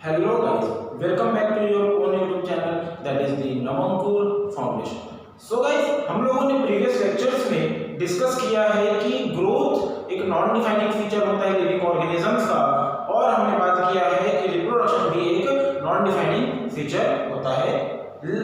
Hello guys, welcome back to your own YouTube channel that is the Namankur Foundation. So guys, हम लोगों ने previous lectures में discuss किया है कि ग्रोथ एक नॉन डिफाइनिंग फीचर होता है लिविंग ऑर्गेनिजम्स का, और हमने बात किया है कि रिप्रोडक्शन भी एक नॉन डिफाइनिंग फीचर होता है,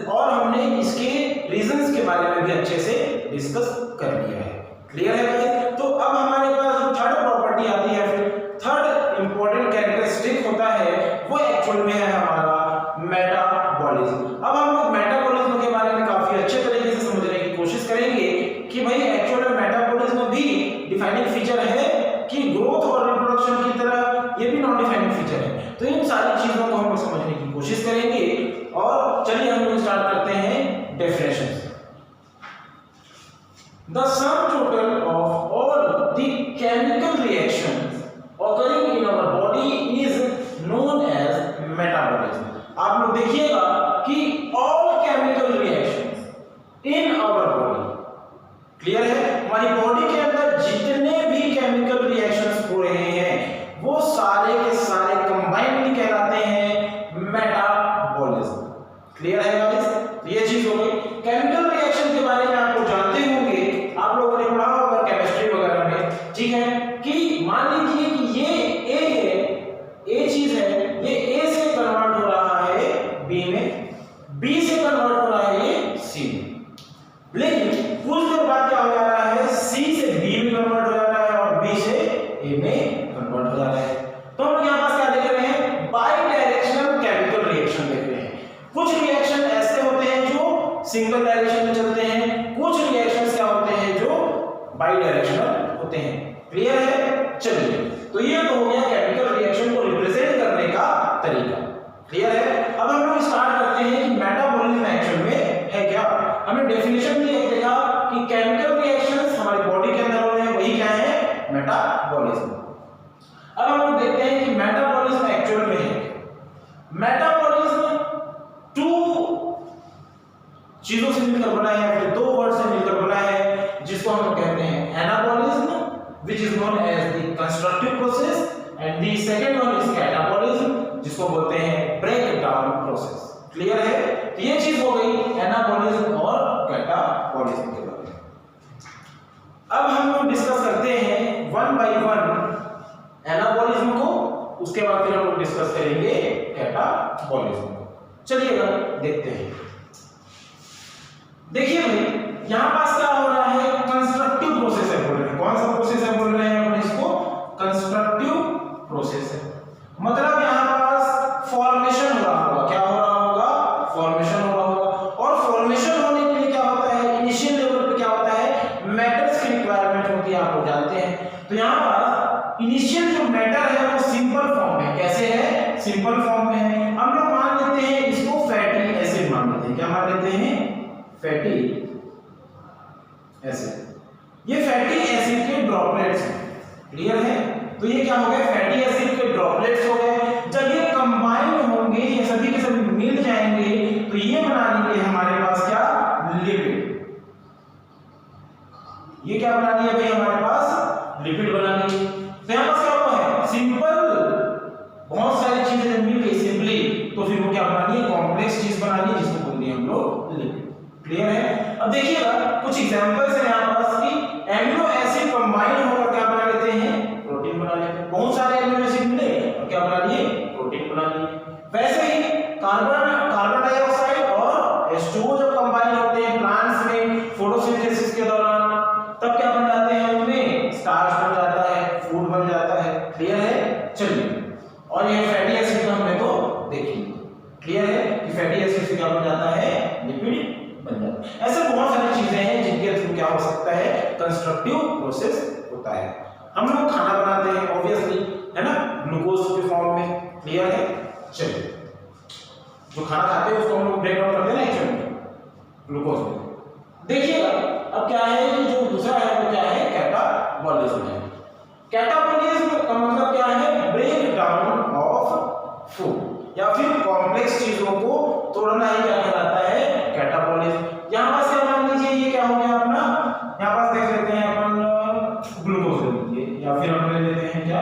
और हमने इसके रीजंस के बारे में भी अच्छे से डिस्कस कर लिया है। क्लियर है गाइस? तो अब हमारे पास जो थर्ड प्रॉपर्टी आती है, फिर थर्ड इंपॉर्टेंट कैरेक्टरिस्टिक होता है, वो एक्चुअल में है हमारा मेटाबॉलिज्म। अब हम लोग मेटाबॉलिज्म के बारे में काफी अच्छे तरीके से समझने की कोशिश करेंगे कि भाई एक्चुअल में मेटाबॉलिज्म भी डिफाइनिंग फीचर है कि ग्रोथ और रिप्रोडक्शन की तरह ये भी नॉन डिफाइनिंग फीचर है। तो इन सारी चीजों को हम लोग समझने की कोशिश करेंगे, और चलिए हम लोग स्टार्ट करते हैं डेफिनेशन से। The sum total of all the chemical reactions occurring in our body is known as metabolism. आप लोग देखिएगा कि all chemical reactions in our body, clear है, हमारी बॉडी के अंदर जितने भी केमिकल रिएक्शंस हो रहे हैं वो सारे के सारे कंबाइंडली कहलाते हैं मेटाबॉलिज्म। क्लियर है गाइस? तो ये चीज हो गई। केमिकल रिएक्शन के बारे में आप लोग जानते होंगे, आप लोगों ने पढ़ा होगा केमिस्ट्री वगैरह में, ठीक है, कि मान लीजिए कि ये ए है, ए चीज है, ये ए से कन्वर्ट हो रहा है बी में, बी से कन्वर्ट हो रहा है ये सी में, लेकिन कुछ देर बाद क्या हो जा रहा है, सी से बी में कन्वर्ट हो जा रहा है और बी से ए में कन्वर्ट हो जा रहा है। तो हम यहां पास क्या देख रहे हैं, बाई डायरेक्शनल केमिकल रिएक्शन देख रहे हैं। कुछ रिएक्शन ऐसे होते हैं जो सिंगल डायरेक्शन में चलते हैं, कुछ रिएक्शंस क्या होते हैं जो बाई डायरेक्शनल होते हैं। क्लियर है? चलिए, तो ये तो हो गया केमिकल रिएक्शन को रिप्रेजेंट करने का तरीका। क्लियर है? अब हम लोग स्टार्ट करते हैं कि मेटाबॉलिज्म एक्चुअल में है क्या। हमने डेफिनेशन भी एक देखा कि केमिकल रिएक्शंस हमारी बॉडी के अंदर हो रहे हैं, वही क्या है, मेटाबॉलिज्म। अब हम लोग देखते हैं कि मेटाबॉलिज्म एक्चुअल में है। मेटाबॉलिज्म टू चीजों से मिलकर बना है, फिर दो वर्ड से मिलकर बना है, जिसको हम कहते हैं anabolism, which is known as the constructive process, and the second one is catabolism, जिसको बोलते हैं ब्रेक डाउन प्रोसेस। क्लियर है? तो ये चीज हो गई एनाबॉलिज्म और कैटाबॉलिज्म के बारे में। अब हम लोग डिस्कस करते हैं वन बाय वन एनाबॉलिज्म को, उसके बाद फिर हम लोग डिस्कस करेंगे कैटाबॉलिज्म को। चलिएगा देखते हैं। देखिए भाई, यहां पास क्या हो रहा है, कंस्ट्रक्टिव प्रोसेस है बोल रहे हैं। कौन सा प्रोसेस है बोल रहे हैं हम इसको, कंस्ट्रक्टिव प्रोसेस है। मतलब यहां पास फॉर्मेशन हो रहा होगा। क्या हो रहा होगा? फॉर्मेशन हो रहा होगा। और फॉर्मेशन होने के लिए क्या होता है, इनिशियल लेवल पे क्या होता है, मेटल्स की रिक्वायरमेंट होती है, आप लोग जानते हैं। तो यहां पास इनिशियल जो मेटल है वो सिंपल फॉर्म में, कैसे है, सिंपल फॉर्म में है। हम लोग मान लेते हैं इसको फैटी एसिड मान लेते हैं। क्या मान लेते हैं? Fatty acid. ये फैटी एसिड के ड्रॉपलेट्स हैं। क्लियर है? तो ये क्या हो गए, फैटी एसिड के ड्रॉपलेट्स हो गए। जब ये कंबाइन होंगे, ये सभी के सभी मिल जाएंगे, तो ये बना लेंगे हमारे पास क्या, लिपिड। ये क्या बना लिया भाई, हमारे पास लिपिड बना लिए। तो यहां पास क्या हुआ है, सिंपल बहुत सारी चीजें जब मिल गई सिंपली, तो फिर वो क्या बना लिए, कॉम्प्लेक्स चीज बना ली, जिसको बोलते हैं हम लोग लिपिड। क्लियर है? अब देखिएगा कुछ एग्जांपल्स हैं यहां पास कि एमिनो एसिड कंबाइन होकर क्या बना लेते हैं, प्रोटीन बना लेते हैं। बहुत सारे एमिनो एसिड मिले और क्या बना लिए, प्रोटीन बना लिए। वैसे ही कार्बन डाइऑक्साइड और H2O जब कंबाइन होते हैं प्लांट्स में फोटोसिंथेसिस के दौरान, तब क्या बन जाते हैं, उनमें स्टार्च बन जाता है, फूड बन जाता है। क्लियर है? चलिए, और ये फैटी एसिड हमने तो देखी। क्लियर है कि फैटी एसिड से क्या बन जाता है, लिपिड बन जाता है। ऐसे बहुत सारी चीजें हैं जिनके थ्रू क्या हो सकता है, कंस्ट्रक्टिव प्रोसेस होता है। हम लोग खाना बनाते हैं ऑब्वियसली, है ना, ग्लूकोज के फॉर्म में। क्लियर है? चलिए, जो खाना खाते हैं उसको हम लोग ब्रेक डाउन करते हैं ना एक्चुअली ग्लूकोज में। देखिएगा अब क्या है कि जो दूसरा है वो क्या है, कैटाबॉलिज्म है। कैटाबॉलिज्म का मतलब क्या है, ब्रेक डाउन ऑफ फूड या फिर कॉम्प्लेक्स चीजों को तोड़ना ही क्या कहलाता है, कैटाबॉलिज्म। यहां पास क्या मान लीजिए, ये क्या हो गया अपना, यहां पास देख लेते हैं अपन ग्लूकोज ले लीजिए, या फिर हम ले लेते हैं क्या,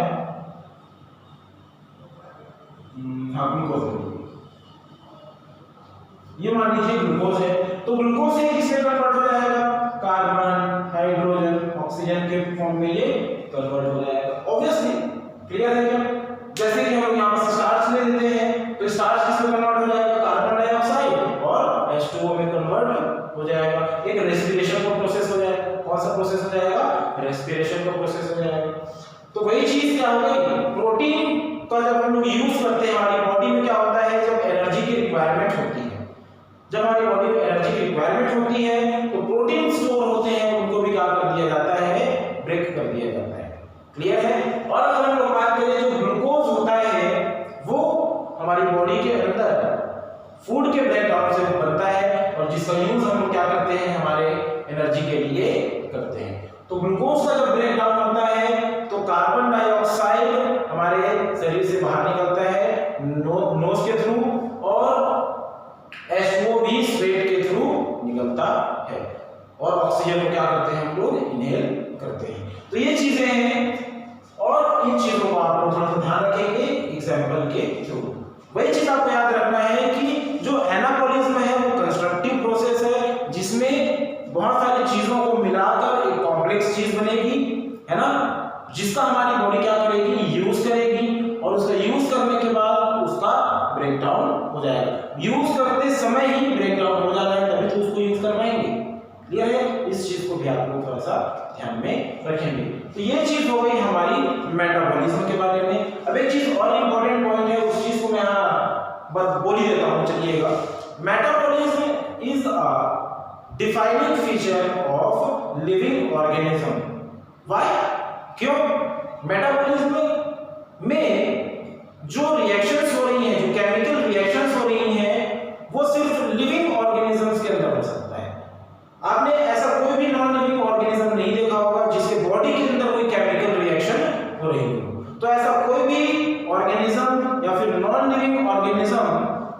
हाँ ग्लूकोज, ये मान लीजिए ग्लूकोज है, तो ग्लूकोज से किसमें कन्वर्ट हो जाएगा, कार्बन, हाइड्रोजन, ऑक्सीजन के फॉर्म में ये कन्वर्ट हो जाएगा। ऑब्वियसली क्लियर है क्या? जैसे कि हम यहाँ पर स्टार्च ले लेते हैं, तो स्टार्च किसमें कन्वर्ट हो जाएगा, कार्बन डाइऑक्साइड और H2O में कन्वर्ट हो जाएगा। एक रेस्पिरेशन का प्रोसेस हो जाएगा। कौन सा प्रोसेस हो जाएगा, रेस्पिरेशन का प्रोसेस हो जाएगा। तो वही चीज क्या हो गई, प्रोटीन का जब हम लोग यूज करते हैं हमारी बॉडी में, क्या होता है, जब एनर्जी की रिक्वायरमेंट होती है, जब हमारी बॉडी में एनर्जी की रिक्वायरमेंट होती है, तो प्रोटीन स्टोर होते हैं, उनको भी क्या कर दिया जाता है, ब्रेक कर दिया जाता है। क्लियर है? और अगर हम लोग बात करें, जो ग्लूकोज होता है वो हमारी बॉडी के अंदर फूड के ब्रेकडाउन से बनता है, और जिसका यूज हम लोग क्या करते हैं, हमारे एनर्जी के लिए करते हैं। तो ग्लूकोज का जब ब्रेकडाउन होता है, तो कार्बन डाइऑक्साइड हमारे शरीर से बाहर निकलता है नोज के थ्रू, और H2O भी स्वेट के थ्रू निकलता है, और ऑक्सीजन को क्या करते हैं हम लोग, इनहेल करते हैं। तो ये चीजें हैं, और इन चीजों को आप लोग थोड़ा सा ध्यान रखेंगे एग्जाम्पल के थ्रू। वही चीज आपको याद रखना है कि जो एनाबॉलिज्म है वो कंस्ट्रक्टिव प्रोसेस है, जिसमें बहुत सारी चीजों को मिलाकर एक कॉम्प्लेक्स चीज बनेगी, है ना, जिसका हमारी बॉडी क्या करेगी, यूज करेगी, और उसका यूज करने के बाद उसका ब्रेकडाउन हो जाएगा। यूज करते समय ही ब्रेकडाउन हो जाता है, तभी तो उसको यूज कर पाएंगे। क्लियर है? इस चीज को भी आप लोग थोड़ा सा ध्यान में रखेंगे। तो ये चीज हो गई हमारी मेटाबॉलिज्म के बारे में। अब एक चीज और इंपॉर्टेंट पॉइंट है, उस चीज को मैं यहाँ बस बोल ही देता हूँ, चलिएगा। Metabolism is a defining feature of living organism. Why? क्यों? मेटाबॉलिज्म में जो रिएक्शंस हो रही हैं, जो केमिकल रिएक्शंस हो रही हैं, वो सिर्फ लिविंग ऑर्गेनिजम्स के अंदर हो सकता है। आपने ऐसा कोई भी नॉन लिविंग ऑर्गेनिज्म नहीं देखा होगा जिसके बॉडी के अंदर कोई केमिकल रिएक्शन हो रही हो। तो ऐसा कोई भी ऑर्गेनिज्म या फिर नॉन लिविंग ऑर्गेनिज्म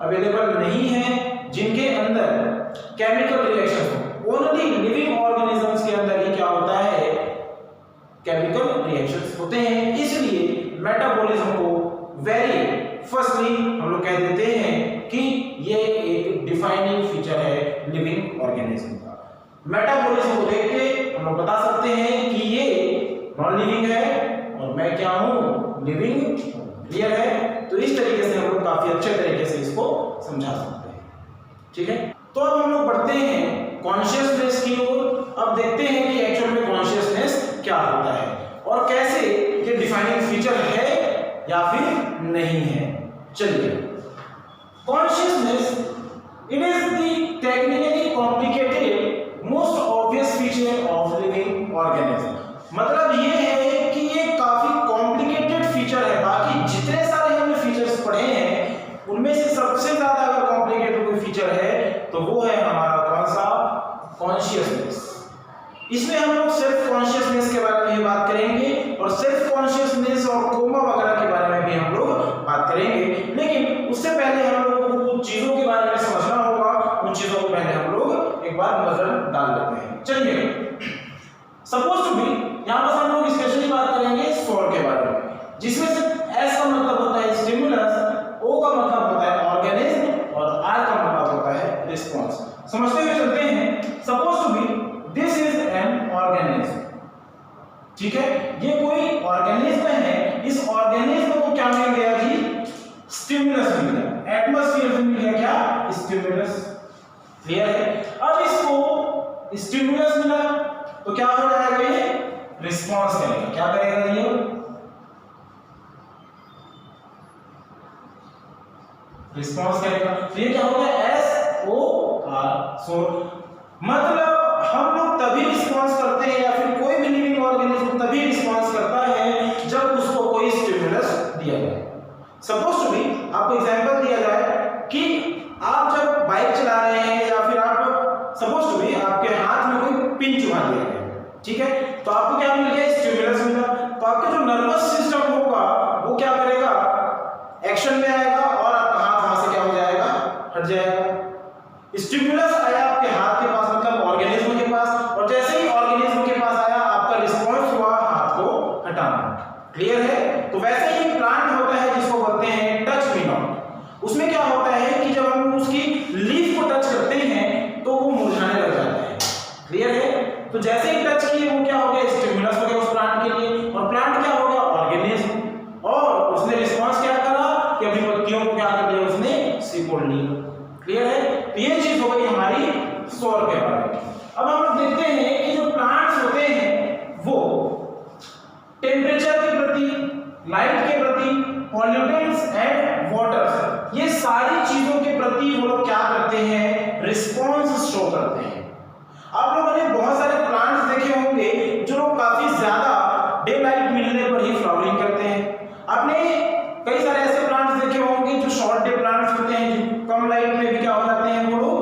अवेलेबल नहीं है जिनके अंदर केमिकल रिएक्शन हो। ओनली लिविंग ऑर्गेनिजम्स के अंदर ही क्या होता है, केमिकल रिएक्शंस होते हैं। इसलिए मेटाबॉलिज्म को वेरी फर्स्टली हम लोग कह देते हैं कि ये एक डिफाइनिंग फीचर है लिविंग ऑर्गेनिज्म का। मेटाबॉलिज्म को देख के हम लोग बता सकते हैं कि ये नॉन लिविंग है और मैं क्या हूं, लिविंग। क्लियर है? तो इस तरीके से हम लोग काफी अच्छे तरीके से इसको समझा सकते हैं। ठीक है, तो अब हम लोग बढ़ते हैं कॉन्शियसनेस की ओर। अब देखते हैं कि एक्चुअल में कॉन्शियसनेस क्या होता है और कैसे ये डिफाइनिंग फीचर है या फिर नहीं है। चलिए, consciousness it is the technically complicated most obvious feature of living organism. मतलब ये है कि ये काफी कॉम्प्लिकेटेड फीचर है। बाकी जितने सारे हमने फीचर्स पढ़े हैं उनमें से सबसे ज्यादा अगर कॉम्प्लिकेटेड कोई फीचर है तो वो है हमारा कौन सा, कॉन्शियसनेस। इसमें हम लोग सेल्फ कॉन्शियसनेस के बारे में बात करेंगे और सेल्फ कॉन्शियसनेस और कोमा वगैरह के बारे में भी हम लोग बात करेंगे। लेकिन उससे पहले हम लोगों को कुछ चीजों के बारे में समझना होगा। उन चीजों को पहले हम लोग एक बार नजर डाल लेते हैं। चलिए, सपोज टू बी यहाँ पर हम लोग स्पेशली बात करेंगे स्वर के बारे में, जिसमें से एस का मतलब होता है स्टिमुलस, ओ का मतलब होता है ऑर्गेनिज्म और आर का मतलब होता है रिस्पॉन्स। समझते हुए चलते हैं। Suppose to be this is an organism. ठीक है, ये कोई ऑर्गेनिज्म है। इस ऑर्गेनिज्म को क्या मिल गया जी, स्टिमुलस मिल गया, एटमॉस्फेयर से मिल गया क्या, स्टिमुलस। क्लियर है? अब इसको स्टिमुलस मिला तो क्या हो जाएगा, ये रिस्पॉन्स करेगा। क्या करेगा ये, रिस्पॉन्स करेगा। तो ये क्या होगा, एस ओ आर। सो मतलब हम लोग तभी रिस्पॉन्स करते हैं या फिर कोई भी लिविंग ऑर्गेनिज्म तभी रिस्पॉन्स करता है जब उसको कोई स्टिमुलस दिया जाए। सपोज टू बी आपको एग्जांपल दिया जाए कि आप जब बाइक चला रहे हैं या फिर आप सपोज टू बी आपके हाथ में कोई पिन चुभा दिया गया, ठीक है, तो आपको क्या मिल गया, स्टिमुलस मिला। तो आपका जो नर्वस सिस्टम होगा वो क्या करेगा, एक्शन में आएगा और आपका हाथ वहां से क्या हो जाएगा, हट जाएगा। स्टिमुलस आया आपके हाथ के पास, मतलब ऑर्गेनिज्म के पास, और जैसे ही ऑर्गेनिज्म के पास आया आपका रिस्पॉन्स हुआ हाथ को हटाना। क्लियर है? तो वैसे ही प्लांट होता है जिसको बोलते हैं टच मी नॉट। तो जैसे ही टच किए वो क्या हो गया, स्टिमुलस हो गया उस प्लांट के लिए, और प्लांट क्या हो गया, ऑर्गेनिज्म, और उसने रिस्पांस क्या करा कि अपनी पत्तियों को क्या कर दिया, उसने सिकोड़ लिया। क्लियर है? तो ये चीज हो गई हमारी सौर के बारे में। अब हम लोग देखते हैं कि जो प्लांट्स होते हैं वो टेम्परेचर के प्रति, लाइट के प्रति, पॉल्यूटेंट्स एंड वाटर, ये सारी चीजों के प्रति वो लोग क्या करते हैं, रिस्पॉन्स शो करते हैं। आप लोगों ने बहुत सारे प्लांट्स देखे होंगे जो लोग काफी ज्यादा डे लाइट मिलने पर ही फ्लावरिंग करते हैं। आपने कई सारे ऐसे प्लांट्स देखे होंगे जो शॉर्ट डे प्लांट्स होते हैं, जो कम लाइट में भी क्या हो जाते हैं, वो लोग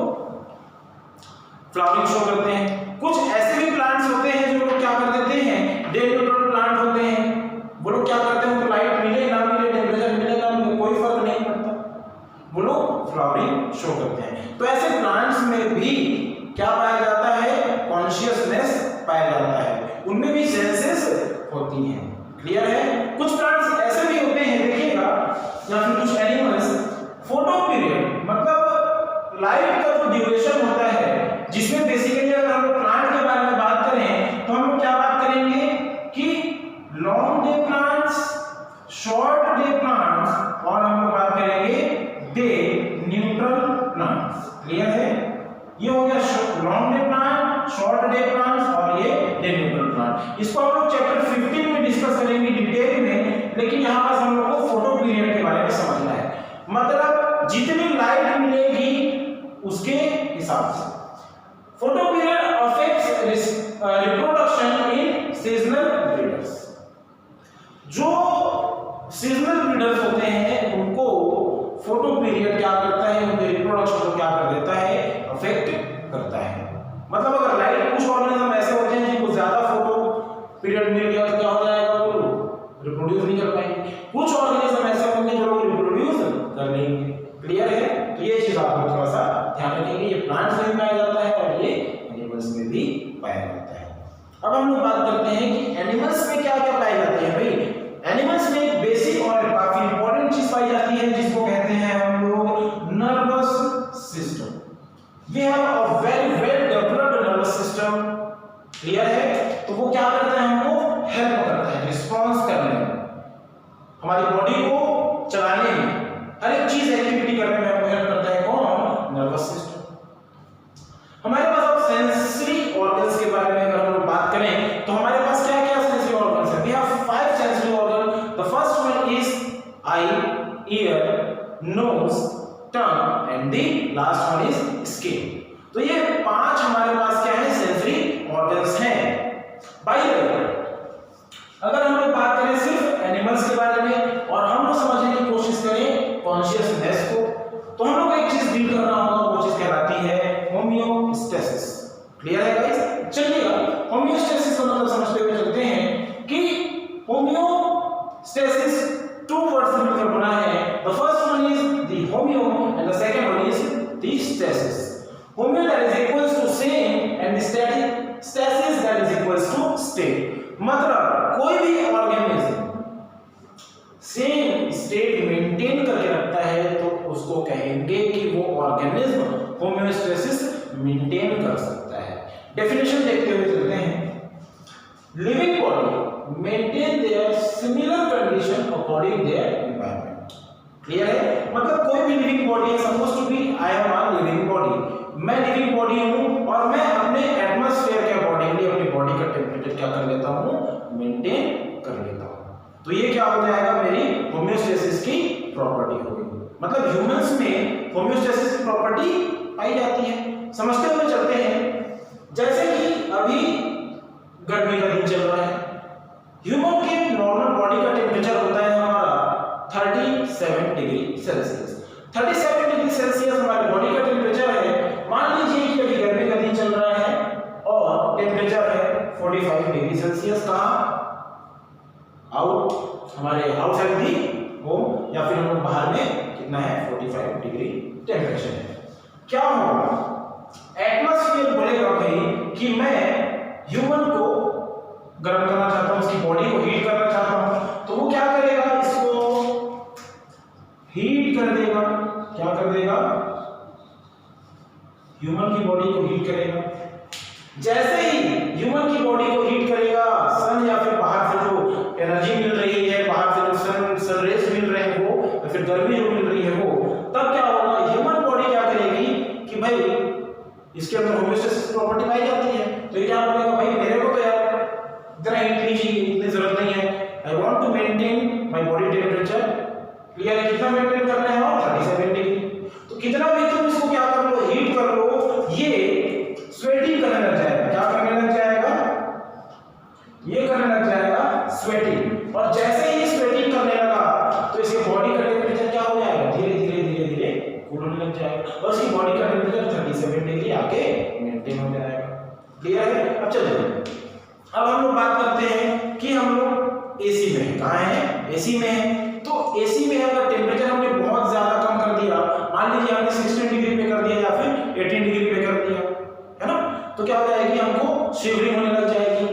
फ्लावरिंग शो करते हैं। कुछ ऐसे भी प्लांट्स होते हैं जो लोग क्या कर देते हैं, डे न्यूट्रल प्लांट होते हैं, वो लोग क्या करते हैं, उनको लाइट मिले ना मिले, टेम्परेचर मिले ना मिले, कोई फर्क नहीं पड़ता, वो लोग फ्लावरिंग शो करते हैं। तो ऐसे प्लांट्स में भी क्या पाया जाता है, कॉन्शियसनेस पाया जाता है, उनमें भी सेंसेस होती हैं। क्लियर है? कुछ प्लांट्स ऐसे भी होते हैं, देखिएगा, या फिर कुछ एनिमल्स फोटो पीरियड, मतलब लाइट का जो ड्यूरेशन होता है, जिसमें बेसिकली अगर हम लोग प्लांट के बारे में बात करें तो हम लोग क्या बात करेंगे कि long day plants, short day plants, और हम लोग बात करेंगे डे न्यूट्रल प्लांट्स। क्लियर है? ये हो गया long day plant, short day plants, और ये डे न्यूट्रल प्लांट। इसको हम लोग चैप्टर 15 में डिस्कस करेंगे डिटेल में, लेकिन यहाँ पर हम लोग को फोटो पीरियड के बारे में समझना है, मतलब जितनी लाइट मिलेगी उसके हिसाब से। Photo period affects reproduction in seasonal breeders. जो सीजनल ब्रीडर्स होते हैं उनको फोटो पीरियड क्या करता है, उनके रिप्रोडक्शन को क्या कर देता है, अफेक्ट करता है। मतलब अगर लाइट, कुछ ऑर्गेनिज्म ऐसे होते हैं जिनको ज्यादा फोटो पीरियड मिल गया तो क्या हो जाएगा, वो रिप्रोड्यूस नहीं कर पाएंगे। कुछ ऑर्गेनिज्म ऐसे होंगे जो लोग रिप्रोड्यूस कर लेंगे। क्लियर है? तो ये चीज आप लोग थोड़ा सा ध्यान रखेंगे, ये प्लांट्स में पाया जाता है और ये एनिमल्स में भी पाया जाता है। अब हम लोग बात करते हैं कि एनिमल्स में क्या क्या पाए जाते हैं। भाई एनिमल्स में एक बेसिक और काफी इंपॉर्टेंट चीज पाई जाती है जिसको कहते हैं हम लोग nervous system. We have a very well developed nervous system. Clear है? तो वो क्या करता है, हमको हेल्प करता है रिस्पांस करने में, हमारी बॉडी को चलाने में, हर एक चीज एक्टिविटी करने में हमको हेल्प करता है। कौन? Nervous system. हमारे पास अब सेंसरी ऑर्गन्स के बारे में अगर हम लोग बात करें तो हमारे पास क्या क्या सेंसरी ऑर्गन्स है। We have 5 sensory organ. The first one is eye, ear, nose, tongue and the last one is skin. तो ये 5 हमारे पास क्या है, सेंसरी ऑर्गन्स हैं। बाय द वे, अगर हम लोग बात करें सिर्फ एनिमल्स के बारे में और हम लोग समझने की कोशिश करें कॉन्शियसनेस को, तो हम लोग को एक चीज डील करना होगा, वो चीज कहलाती है होमियोस्टेसिस। क्लियर है गाइस? चलिएगा होमियोस्टेसिस का मतलब समझते हुए चलते हैं कि होमियोस्टेसिस 2 वर्ड्स मिलकर बना है। The first one is the homeo and the second one is the stasis. Homeo that is equals to same and stasis that is equals to state. मतलब कोई भी ऑर्गेनिज्म सेम स्टेट मेंटेन करके रखता है तो उसको कहेंगे कि वो ऑर्गेनिज्म होमियोस्टेसिस मेंटेन कर सकता है। डेफिनेशन देखते हुए चलते हैं। Living body maintain their similar condition according their environment. Clear है? मतलब कोई भी लिविंग बॉडी है, suppose to be I am a living body, मैं लिविंग बॉडी हूं और मैं अपने एटमॉस्फेयर के अकॉर्डिंगली अपनी बॉडी का टेंपरेचर क्या कर लेता हूं, मेंटेन कर लेता हूं। तो ये क्या हो जाएगा, मेरी होमियोस्टेसिस की प्रॉपर्टी होगी। मतलब ह्यूमंस में होमियोस्टेसिस की प्रॉपर्टी पाई जाती है। समझते हुए चलते हैं, जैसे कि अभी गर्मी का दिन चल रहा है, ह्यूमन के नॉर्मल बॉडी का टेंपरेचर होता है हमारा 37 डिग्री सेल्सियस। 37 डिग्री सेल्सियस हमारी बॉडी का टेंपरेचर है। मान लीजिए कि अभी गर्मी का दिन चल रहा है और टेंपरेचर है 45 डिग्री सेल्सियस। कहाँ? आउट, हमारे आउटसाइड दी होम, या फिर हम लोग बाहर में कितना है, 45 डिग्री टेंपरेचर है। क्या होगा, एटमॉस्फेयर बोलेगा भाई कि मैं ह्यूमन को गर्म करना चाहता हूं, उसकी बॉडी को हीट करना चाहता हूं, तो वो क्या करेगा, इसको हीट कर देगा। क्या कर देगा? ह्यूमन की बॉडी को हीट करेगा। जैसे ही ह्यूमन की बॉडी को हीट करेगा सन या फिर बाहर से जो एनर्जी मिल रही है, बाहर से जो सन रेज मिल रहे हैं वो, या फिर गर्मी जो मिल रही है वो, तब क्या होगा, ह्यूमन बॉडी क्या करेगी कि भाई इसके अंदर होमियोस्टेसिस प्रॉपर्टी पाई जाती है, तो ये क्या बोलेगा, भाई मेरे को तो यार इतना हीट की इतनी जरूरत नहीं है, I want to maintain my body temperature, clear है, कितना मेंटेन करना है, और 37 डिग्री। तो कितना भी तुम इसको क्या कर लो, हीट कर लो, ये स्वेटिंग करने लग जाएगा, क्या करने लग जाएगा, ये करने लग जाएगा स्वेटिंग, और जैसे ही स्वेटिंग करने लगा तो इसके बॉडी का टेम्परेचर क्या हो जाएगा, धीरे धीरे धीरे धीरे कूल होने लग जाएगा, और इसकी बॉडी का टेम्परेचर 37 डिग्री आके मेंटेन हो जाएगा, क्लियर है। अब चलिए अब हम लोग बात करते हैं कि हम लोग एसी में, कहाँ है, एसी में है, तो एसी में अगर टेम्परेचर हमने बहुत ज्यादा कम कर दिया, मान लीजिए हमने 16 डिग्री पे कर दिया या फिर 18 डिग्री पे कर दिया, है ना, तो क्या हो जाएगी, हमको शिवरिंग होने लग जाएगी,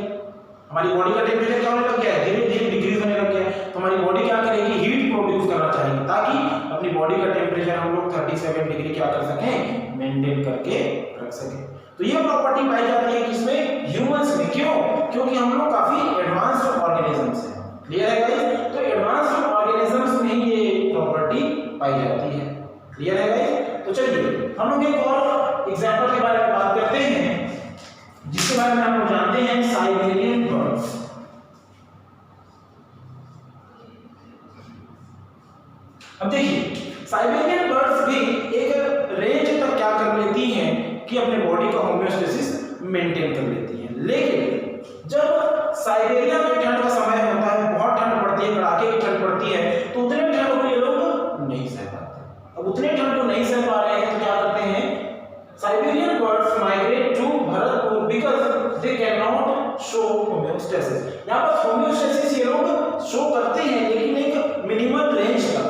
हमारी बॉडी का टेम्परेचर क्या होने लग गया है, धीरे धीरे डिक्रीज होने लग गया है, तो हमारी बॉडी क्या करेगी, हीट प्रोड्यूस करना चाहेगी, ताकि अपनी बॉडी का टेम्परेचर हम लोग 37 डिग्री क्या कर सकें, मेंटेन करके रख सकें। तो ये प्रॉपर्टी पाई जाती है किसमें, ह्यूमंस में, क्यों, क्योंकि हम लोग काफी एडवांस्ड ऑर्गेनिजम्स हैं, क्लियर है गाइस, तो एडवांस्ड ऑर्गेनिजम्स में ये प्रॉपर्टी पाई जाती है, क्लियर है गाइस। तो चलिए हम लोग एक और एग्जांपल के बारे में बात करते हैं, जिसके बारे में हम लोग जानते हैं, साइबेरियन बर्ड्स। अब देखिए साइबेरियन बर्ड्स भी एक रेंज तक क्या कर लेती हैं कि अपने बॉडी का होमियोस्टेसिस मेंटेन कर लेती हैं, लेकिन जब साइबेरिया में ठंड का समय होता है, बहुत ठंड पड़ती है, कड़ाके की ठंड पड़ती है, तो उतने ठंड को ये लोग नहीं सह पाते। अब उतने ठंड को नहीं सह पा रहे हैं तो क्या करते हैं, Siberian birds migrate to Bharatpur because they can not show homeostasis. यहाँ पर होमियोस्टेसिस ये लोग शो करते हैं लेकिन एक मिनिमम रेंज तक,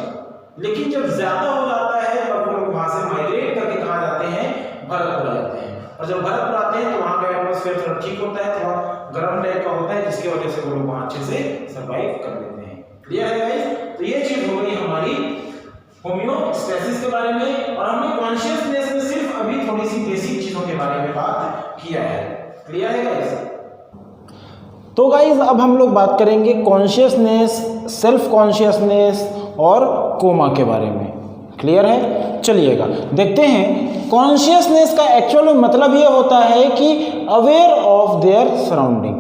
लेकिन जब ज्यादा हो जाता है तब वो लोग वहां से माइग्रेट करके कहाँ जाते हैं, भरतपुर जाते हैं, और जब भरतपुर आते हैं तो वहां का एटमॉस्फेयर थोड़ा ठीक होता है, थोड़ा गर्म टाइप का होता है, जिसकी वजह से वो लोग वहां अच्छे से सर्वाइव कर लेते हैं, क्लियर है गाइस। तो ये चीज हो गई हमारी होमियोस्टेसिस के बारे में, और हमने कॉन्शियसनेस में सिर्फ अभी थोड़ी सी बेसिक चीजों के बारे में बात किया है, क्लियर है गाइस। तो गाइस अब हम लोग बात करेंगे कॉन्शियसनेस, सेल्फ कॉन्शियसनेस और कोमा के बारे में, क्लियर है। चलिएगा देखते हैं, कॉन्शियसनेस का एक्चुअल मतलब ये होता है कि अवेयर ऑफ देयर सराउंडिंग,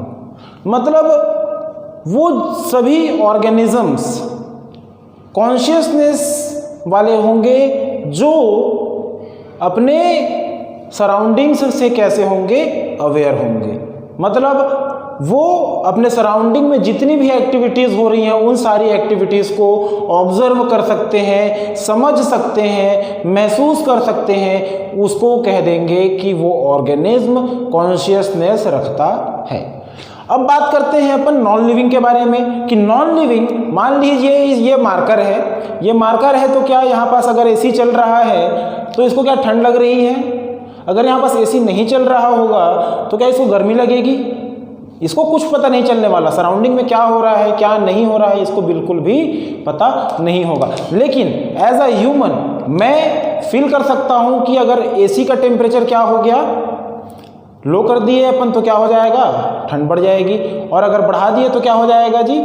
मतलब वो सभी ऑर्गेनिजम्स कॉन्शियसनेस वाले होंगे जो अपने सराउंडिंग्स से कैसे होंगे, अवेयर होंगे, मतलब वो अपने सराउंडिंग में जितनी भी एक्टिविटीज़ हो रही हैं उन सारी एक्टिविटीज़ को ऑब्जर्व कर सकते हैं, समझ सकते हैं, महसूस कर सकते हैं, उसको कह देंगे कि वो ऑर्गेनिज्म कॉन्शियसनेस रखता है। अब बात करते हैं अपन नॉन लिविंग के बारे में कि नॉन लिविंग, मान लीजिए ये मार्कर है, ये मार्कर है तो क्या यहाँ पास अगर एसी चल रहा है तो इसको क्या ठंड लग रही है, अगर यहाँ पास एसी नहीं चल रहा होगा तो क्या इसको गर्मी लगेगी, इसको कुछ पता नहीं चलने वाला, सराउंडिंग में क्या हो रहा है क्या नहीं हो रहा है इसको बिल्कुल भी पता नहीं होगा। लेकिन एज अ ह्यूमन मैं फील कर सकता हूँ कि अगर एसी का टेम्परेचर क्या हो गया, लो कर दिए अपन तो क्या हो जाएगा, ठंड बढ़ जाएगी, और अगर बढ़ा दिए तो क्या हो जाएगा जी,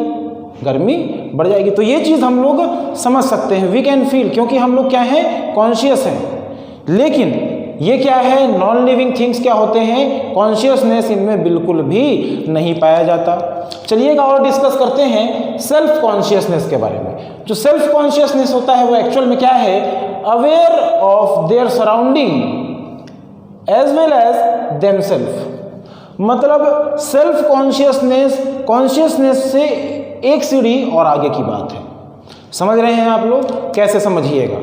गर्मी बढ़ जाएगी। तो ये चीज़ हम लोग समझ सकते हैं, वी कैन फील, क्योंकि हम लोग क्या हैं, कॉन्शियस हैं। लेकिन ये क्या है, नॉन लिविंग थिंग्स क्या होते हैं, कॉन्शियसनेस इनमें बिल्कुल भी नहीं पाया जाता। चलिएगा और डिस्कस करते हैं सेल्फ कॉन्शियसनेस के बारे में। जो सेल्फ कॉन्शियसनेस होता है वो एक्चुअल में क्या है, aware of their surrounding as well as themself, मतलब सेल्फ कॉन्शियसनेस कॉन्शियसनेस से एक सीढ़ी और आगे की बात है। समझ रहे हैं आप लोग, कैसे समझिएगा।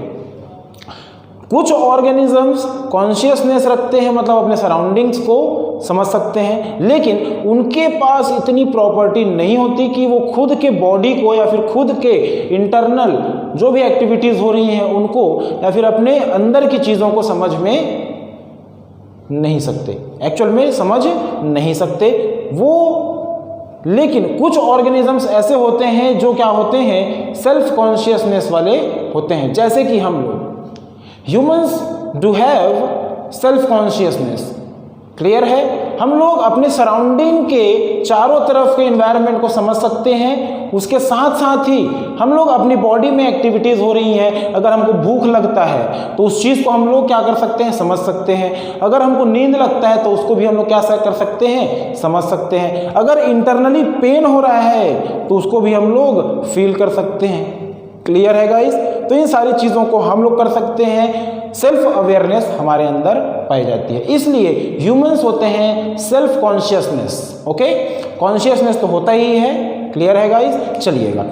कुछ ऑर्गेनिजम्स कॉन्शियसनेस रखते हैं, मतलब अपने सराउंडिंग्स को समझ सकते हैं, लेकिन उनके पास इतनी प्रॉपर्टी नहीं होती कि वो खुद के बॉडी को या फिर खुद के इंटरनल जो भी एक्टिविटीज़ हो रही हैं उनको या फिर अपने अंदर की चीज़ों को समझ में नहीं सकते, एक्चुअल में समझ नहीं सकते वो। लेकिन कुछ ऑर्गेनिजम्स ऐसे होते हैं जो क्या होते हैं, सेल्फ कॉन्शियसनेस वाले होते हैं, जैसे कि हम लोग humans do have self consciousness, clear है। हम लोग अपने सराउंडिंग के चारों तरफ के एनवायरनमेंट को समझ सकते हैं। उसके साथ साथ ही हम लोग अपनी बॉडी में एक्टिविटीज़ हो रही हैं, अगर हमको भूख लगता है तो उस चीज़ को हम लोग क्या कर सकते हैं, समझ सकते हैं। अगर हमको नींद लगता है तो उसको भी हम लोग क्या कर सकते हैं, समझ सकते हैं। अगर इंटरनली पेन हो रहा है तो उसको भी हम लोग फील कर सकते हैं। क्लियर है गाइस? तो इन सारी चीज़ों को हम लोग कर सकते हैं। सेल्फ अवेयरनेस हमारे अंदर पाई जाती है, इसलिए ह्यूमंस होते हैं सेल्फ कॉन्शियसनेस। ओके, कॉन्शियसनेस तो होता ही है। क्लियर है गाइस? चलिएगा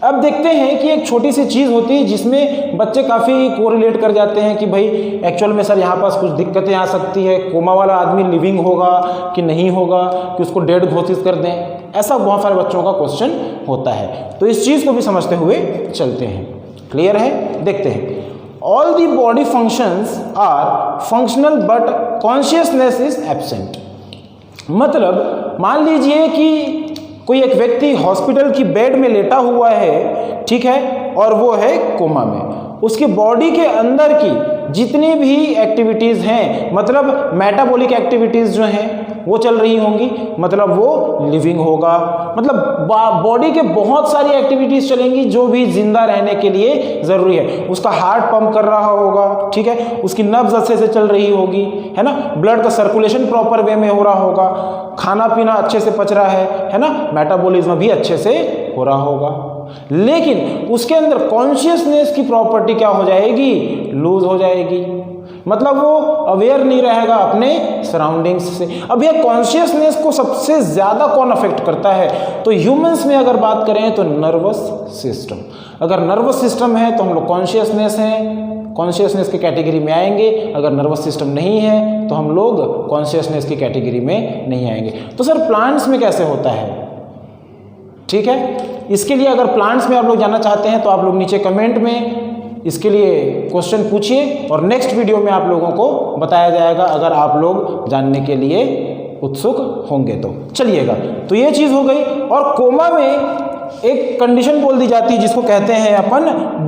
अब देखते हैं कि एक छोटी सी चीज़ होती है जिसमें बच्चे काफ़ी कोरिलेट कर जाते हैं कि भाई एक्चुअल में सर यहाँ पास कुछ दिक्कतें आ सकती है, कोमा वाला आदमी लिविंग होगा कि नहीं होगा, कि उसको डेड घोषित कर दें। ऐसा बहुत सारे बच्चों का क्वेश्चन होता है, तो इस चीज़ को भी समझते हुए चलते हैं। क्लियर है? देखते हैं। All the body functions are functional but consciousness is absent. मतलब मान लीजिए कि कोई एक व्यक्ति हॉस्पिटल की बेड में लेटा हुआ है, ठीक है, और वो है कोमा में। उसकी बॉडी के अंदर की जितनी भी एक्टिविटीज़ हैं, मतलब मेटाबॉलिक एक्टिविटीज़ जो हैं वो चल रही होंगी, मतलब वो लिविंग होगा। मतलब बॉडी के बहुत सारी एक्टिविटीज़ चलेंगी जो भी जिंदा रहने के लिए ज़रूरी है। उसका हार्ट पंप कर रहा होगा, ठीक है, उसकी नब्ज अच्छे से चल रही होगी, है ना, ब्लड का सर्कुलेशन प्रॉपर वे में हो रहा होगा, खाना पीना अच्छे से पच रहा है ना, मेटाबॉलिज्म भी अच्छे से हो रहा होगा। लेकिन उसके अंदर कॉन्शियसनेस की प्रॉपर्टी क्या हो जाएगी, लूज हो जाएगी। मतलब वो अवेयर नहीं रहेगा अपने सराउंडिंग्स से। अब ये कॉन्शियसनेस को सबसे ज़्यादा कौन अफेक्ट करता है, तो ह्यूमंस में अगर बात करें तो नर्वस सिस्टम। अगर नर्वस सिस्टम है तो हम लोग कॉन्शियसनेस हैं, कॉन्शियसनेस की कैटेगरी में आएंगे। अगर नर्वस सिस्टम नहीं है तो हम लोग कॉन्शियसनेस की कैटेगरी में नहीं आएंगे। तो सर प्लांट्स में कैसे होता है? ठीक है, इसके लिए अगर प्लांट्स में आप लोग जानना चाहते हैं तो आप लोग नीचे कमेंट में इसके लिए क्वेश्चन पूछिए और नेक्स्ट वीडियो में आप लोगों को बताया जाएगा, अगर आप लोग जानने के लिए उत्सुक होंगे तो। चलिएगा, तो ये चीज़ हो गई। और कोमा में एक कंडीशन बोल दी जाती है जिसको कहते हैं अपन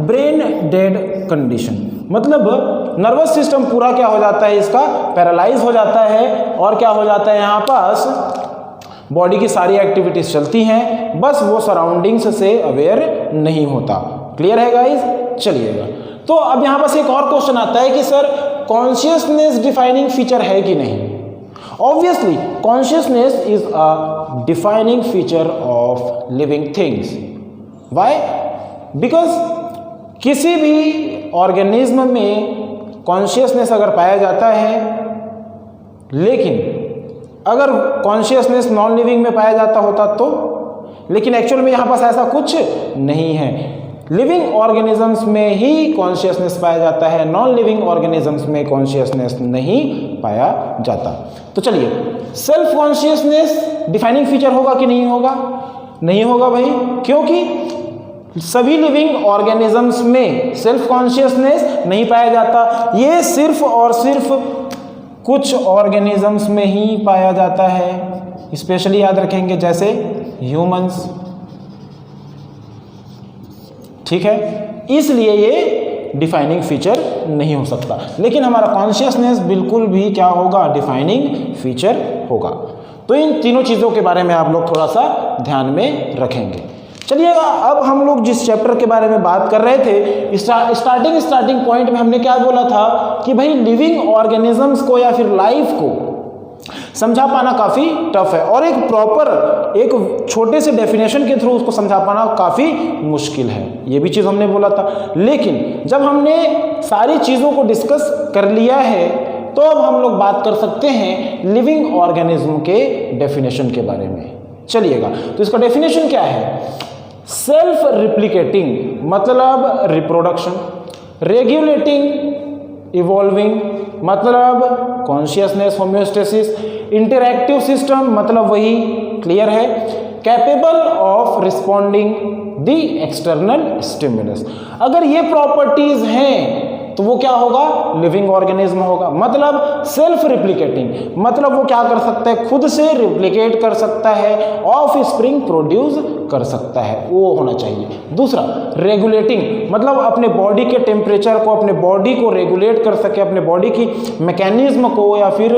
ब्रेन डेड कंडीशन। मतलब नर्वस सिस्टम पूरा क्या हो जाता है, इसका पैरालाइज हो जाता है, और क्या हो जाता है, यहाँ पास बॉडी की सारी एक्टिविटीज चलती हैं, बस वो सराउंडिंग्स से अवेयर नहीं होता। क्लियर है गाइस? चलिएगा, तो अब यहाँ पास एक और क्वेश्चन आता है कि सर कॉन्शियसनेस डिफाइनिंग फीचर है कि नहीं। Obviously consciousness is a defining feature of living things. Why? Because किसी भी ऑर्गेनिज्म में कॉन्शियसनेस अगर पाया जाता है, लेकिन अगर कॉन्शियसनेस नॉन लिविंग में पाया जाता होता तो, लेकिन एक्चुअल में यहाँ पास ऐसा कुछ नहीं है। लिविंग ऑर्गेनिजम्स में ही कॉन्शियसनेस पाया जाता है, नॉन लिविंग ऑर्गेनिजम्स में कॉन्शियसनेस नहीं पाया जाता। तो चलिए, सेल्फ कॉन्शियसनेस डिफाइनिंग फीचर होगा कि नहीं होगा? नहीं होगा भाई, क्योंकि सभी लिविंग ऑर्गेनिजम्स में सेल्फ कॉन्शियसनेस नहीं पाया जाता। ये सिर्फ और सिर्फ कुछ ऑर्गेनिजम्स में ही पाया जाता है। स्पेशली याद रखेंगे, जैसे ह्यूमंस, ठीक है, इसलिए ये डिफाइनिंग फीचर नहीं हो सकता। लेकिन हमारा कॉन्शियसनेस बिल्कुल भी क्या होगा, डिफाइनिंग फीचर होगा। तो इन तीनों चीज़ों के बारे में आप लोग थोड़ा सा ध्यान में रखेंगे। चलिएगा, अब हम लोग जिस चैप्टर के बारे में बात कर रहे थे, स्टार्टिंग पॉइंट में हमने क्या बोला था कि भाई लिविंग ऑर्गेनिजम्स को या फिर लाइफ को समझा पाना काफ़ी टफ है, और एक प्रॉपर एक छोटे से डेफिनेशन के थ्रू उसको समझा पाना काफ़ी मुश्किल है। ये भी चीज़ हमने बोला था। लेकिन जब हमने सारी चीज़ों को डिस्कस कर लिया है तो अब हम लोग बात कर सकते हैं लिविंग ऑर्गेनिज्म के डेफिनेशन के बारे में। चलिएगा, तो इसका डेफिनेशन क्या है? सेल्फ रिप्लिकेटिंग मतलब रिप्रोडक्शन, रेगुलेटिंग इवॉल्विंग मतलब कॉन्शियसनेस होम्योस्टेसिस, इंटरैक्टिव सिस्टम मतलब वही, क्लियर है, capable of responding the external stimulus. अगर ये प्रॉपर्टीज हैं तो वो क्या होगा, लिविंग ऑर्गेनिज्म होगा। मतलब सेल्फ रिप्लिकेटिंग मतलब वो क्या कर सकता है, खुद से रिप्लिकेट कर सकता है, ऑफ स्प्रिंग प्रोड्यूस कर सकता है, वो होना चाहिए। दूसरा रेगुलेटिंग मतलब अपने बॉडी के टेम्परेचर को, अपने बॉडी को रेगुलेट कर सके, अपने बॉडी की मैकेनिज्म को या फिर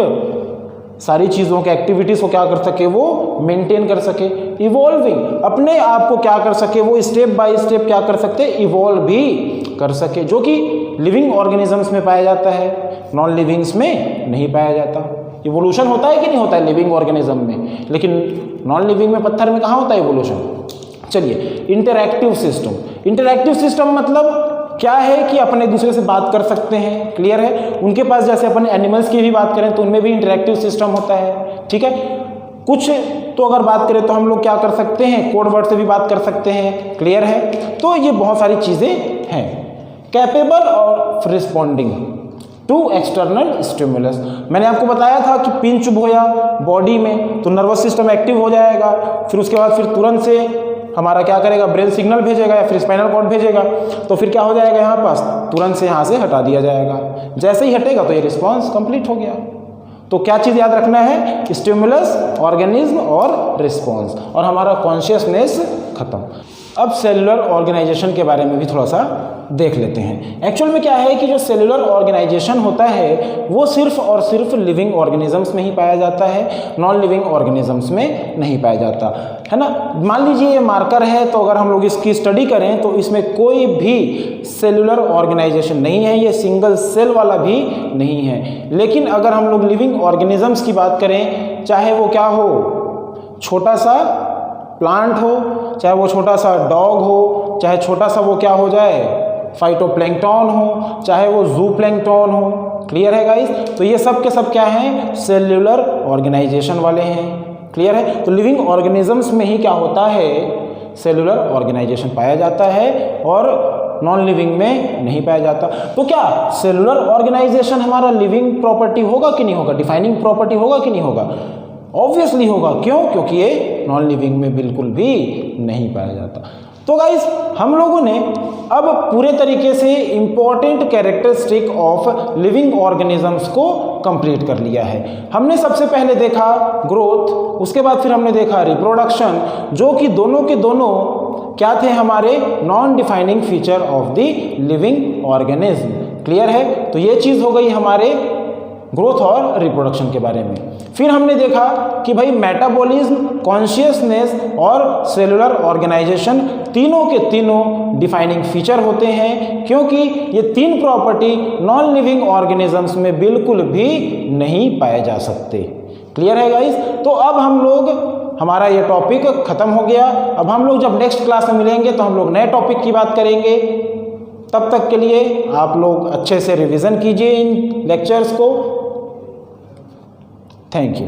सारी चीज़ों के एक्टिविटीज़ को क्या कर सके, वो मेंटेन कर सके। इवॉल्विंग, अपने आप को क्या कर सके, वो स्टेप बाय स्टेप क्या कर सकते, इवॉल्व भी कर सके, जो कि लिविंग ऑर्गेनिजम्स में पाया जाता है, नॉन लिविंग्स में नहीं पाया जाता। इवोल्यूशन होता है कि नहीं होता है लिविंग ऑर्गेनिज्म में, लेकिन नॉन लिविंग में, पत्थर में कहाँ होता है इवोल्यूशन। चलिए, इंटरैक्टिव सिस्टम। इंटरैक्टिव सिस्टम मतलब क्या है कि अपने दूसरे से बात कर सकते हैं, क्लियर है। उनके पास जैसे अपन एनिमल्स की भी बात करें तो उनमें भी इंटरैक्टिव सिस्टम होता है, ठीक है। कुछ तो अगर बात करें तो हम लोग क्या कर सकते हैं, कोड वर्ड से भी बात कर सकते हैं, क्लियर है। तो ये बहुत सारी चीज़ें हैं। Capable of responding to external stimulus. मैंने आपको बताया था कि पिन चुभ होया बॉडी में तो नर्वस सिस्टम एक्टिव हो जाएगा, फिर उसके बाद फिर तुरंत से हमारा क्या करेगा, ब्रेन सिग्नल भेजेगा या फिर स्पाइनल कॉर्ड भेजेगा, तो फिर क्या हो जाएगा यहाँ पास, तुरंत से यहाँ से हटा दिया जाएगा। जैसे ही हटेगा तो ये रिस्पॉन्स कंप्लीट हो गया। तो क्या चीज़ याद रखना है, स्टिमुलस, ऑर्गेनिज्म और रिस्पॉन्स, और हमारा कॉन्शियसनेस खत्म। अब सेलुलर ऑर्गेनाइजेशन के बारे में भी थोड़ा सा देख लेते हैं। एक्चुअल में क्या है कि जो सेलुलर ऑर्गेनाइजेशन होता है वो सिर्फ और सिर्फ लिविंग ऑर्गेनिजम्स में ही पाया जाता है, नॉन लिविंग ऑर्गेनिजम्स में नहीं पाया जाता है ना। मान लीजिए ये मार्कर है, तो अगर हम लोग इसकी स्टडी करें तो इसमें कोई भी सेलुलर ऑर्गेनाइजेशन नहीं है, ये सिंगल सेल वाला भी नहीं है। लेकिन अगर हम लोग लिविंग ऑर्गेनिजम्स की बात करें, चाहे वो क्या हो, छोटा सा प्लांट हो, चाहे वो छोटा सा डॉग हो, चाहे छोटा सा वो क्या हो जाए, फाइटोप्लैंक्टन हो, चाहे वो ज़ूप्लैंक्टन हो, क्लियर है गाइस। तो ये सब के सब क्या हैं, सेल्युलर ऑर्गेनाइजेशन वाले हैं, क्लियर है। तो लिविंग ऑर्गेनिजम्स में ही क्या होता है, सेलुलर ऑर्गेनाइजेशन पाया जाता है और नॉन लिविंग में नहीं पाया जाता। तो क्या सेलुलर ऑर्गेनाइजेशन हमारा लिविंग प्रॉपर्टी होगा कि नहीं होगा, डिफाइनिंग प्रॉपर्टी होगा कि नहीं होगा? ऑब्वियसली होगा। क्यों? क्योंकि ये नॉन लिविंग में बिल्कुल भी नहीं पाया जाता। तो गाइस, हम लोगों ने अब पूरे तरीके से important characteristic of living organisms को कंप्लीट कर लिया है। हमने सबसे पहले देखा ग्रोथ, उसके बाद फिर हमने देखा रिप्रोडक्शन, जो कि दोनों के दोनों क्या थे, हमारे non defining feature of the living organism, clear है। तो ये चीज़ हो गई हमारे ग्रोथ और रिप्रोडक्शन के बारे में। फिर हमने देखा कि भाई मेटाबॉलिज्म, कॉन्शियसनेस और सेलुलर ऑर्गेनाइजेशन तीनों के तीनों डिफाइनिंग फीचर होते हैं, क्योंकि ये तीन प्रॉपर्टी नॉन लिविंग ऑर्गेनिजम्स में बिल्कुल भी नहीं पाए जा सकते, क्लियर है गाइस। तो अब हम लोग, हमारा ये टॉपिक खत्म हो गया। अब हम लोग जब नेक्स्ट क्लास में मिलेंगे तो हम लोग नए टॉपिक की बात करेंगे। तब तक के लिए आप लोग अच्छे से रिवीजन कीजिए इन लेक्चर्स को। Thank you.